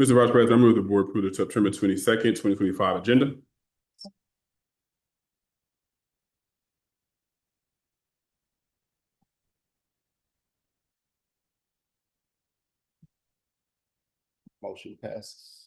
Mr. Vice President, I move the board approve the September 22nd, 2025 agenda. Motion passes.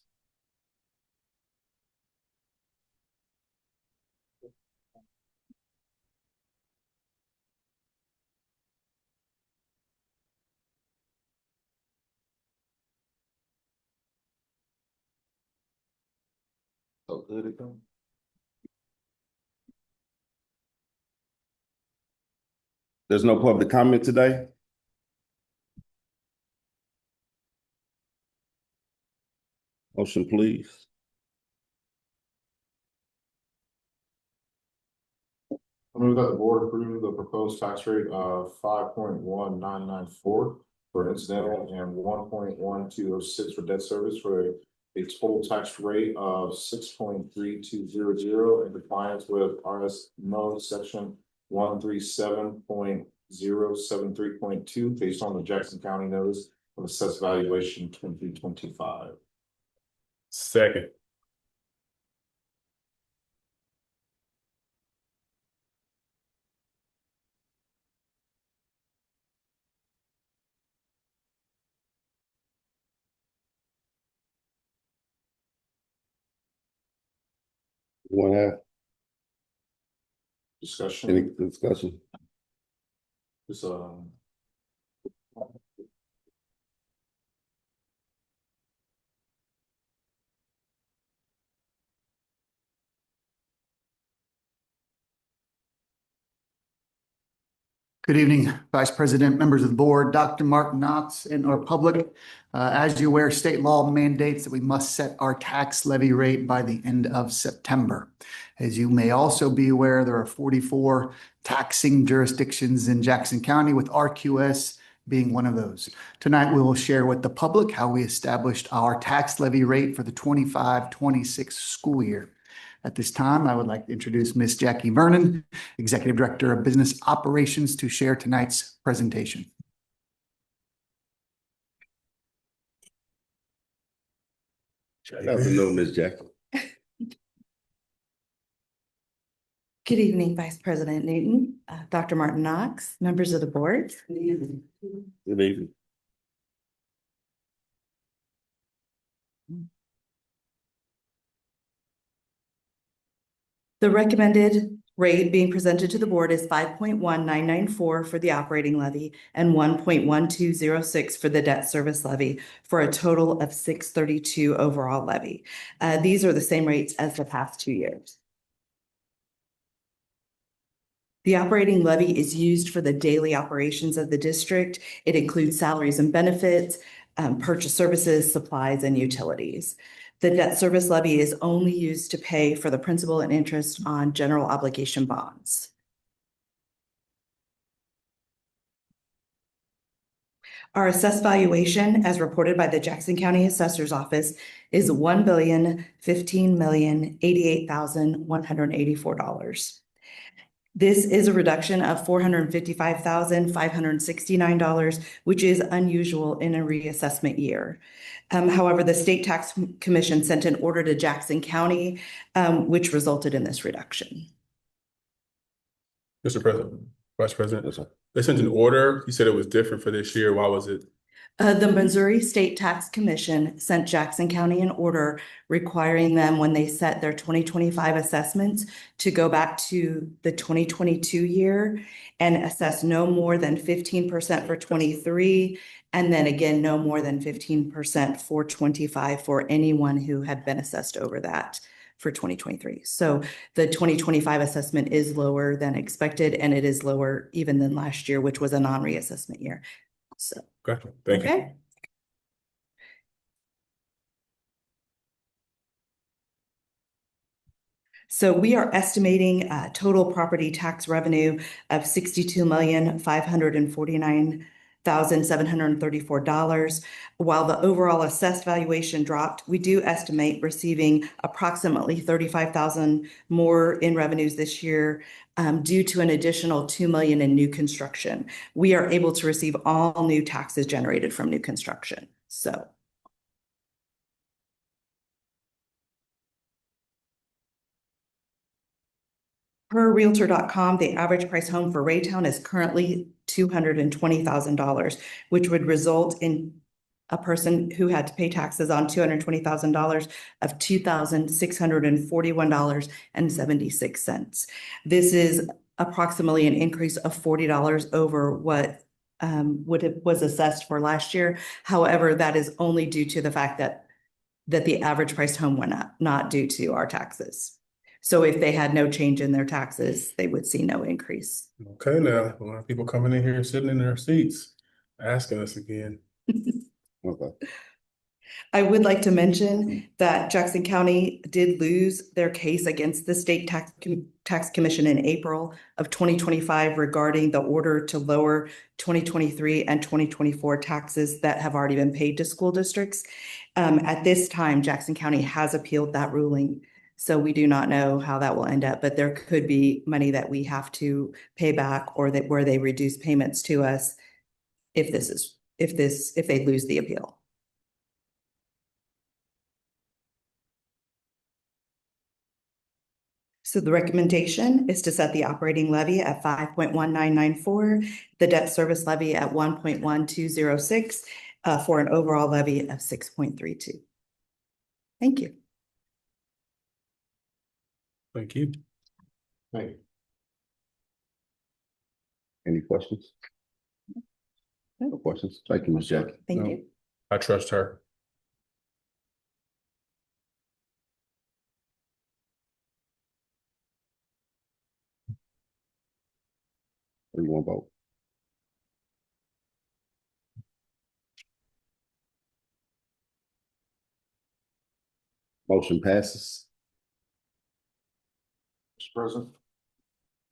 So good it go. There's no public comment today. Motion, please. I move that the board approve the proposed tax rate of 5.1994 for incidental and 1.1206 for debt service for a total tax rate of 6.3200 in compliance with RS Mode section 137.073.2 based on the Jackson County notice of assessed valuation 2025. Second. Want to have Discussion. any discussion? This Good evening, Vice President, members of the board, Dr. Mark Knox, and our public. As you're aware, state law mandates that we must set our tax levy rate by the end of September. As you may also be aware, there are 44 taxing jurisdictions in Jackson County, with RQS being one of those. Tonight, we will share with the public how we established our tax levy rate for the 25-26 school year. At this time, I would like to introduce Ms. Jackie Vernon, Executive Director of Business Operations, to share tonight's presentation. Good afternoon, Ms. Jackie. Good evening, Vice President Newton, Dr. Martin Knox, members of the board. Good evening. The recommended rate being presented to the board is 5.1994 for the operating levy and 1.1206 for the debt service levy, for a total of 632 overall levy. These are the same rates as the past 2 years. The operating levy is used for the daily operations of the district. It includes salaries and benefits, purchase services, supplies, and utilities. The debt service levy is only used to pay for the principal and interest on general obligation bonds. Our assessed valuation, as reported by the Jackson County Assessor's Office, is $1,015,088,184. This is a reduction of $455,569, which is unusual in a reassessment year. However, the State Tax Commission sent an order to Jackson County, which resulted in this reduction. Mr. President, Vice President, they sent an order. You said it was different for this year. Why was it? The Missouri State Tax Commission sent Jackson County an order requiring them, when they set their 2025 assessments, to go back to the 2022 year and assess no more than 15% for 23, and then again, no more than 15% for 25 for anyone who had been assessed over that for 2023. So the 2025 assessment is lower than expected, and it is lower even than last year, which was a non-reassessment year. So, Gotcha. Thank you. So we are estimating total property tax revenue of $62,549,734. While the overall assessed valuation dropped, we do estimate receiving approximately $35,000 more in revenues this year due to an additional $2 million in new construction. We are able to receive all new taxes generated from new construction. So Per Realtor.com, the average price home for Raytown is currently $220,000, which would result in a person who had to pay taxes on $220,000 of $2,641.76. This is approximately an increase of $40 over what was assessed for last year. However, that is only due to the fact that the average price home went up, not due to our taxes. So if they had no change in their taxes, they would see no increase. Okay, now, a lot of people coming in here, sitting in their seats, asking us again. Okay. I would like to mention that Jackson County did lose their case against the state tax commission in April of 2025 regarding the order to lower 2023 and 2024 taxes that have already been paid to school districts. At this time, Jackson County has appealed that ruling. So we do not know how that will end up, but there could be money that we have to pay back or that where they reduce payments to us if they lose the appeal. So the recommendation is to set the operating levy at 5.1994, the debt service levy at 1.1206, for an overall levy of 6.32. Thank you. Thank you. Thank you. Any questions? No questions. Thank you, Ms. Jackie. Thank No. you. I trust her. What do you want to vote? Motion passes. Mr. President.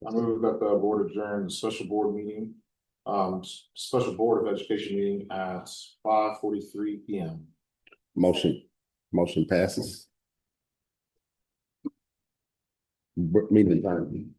I move that the board adjourn the special board meeting, special board of education meeting at 5:43 PM. Motion passes. Meeting adjourned.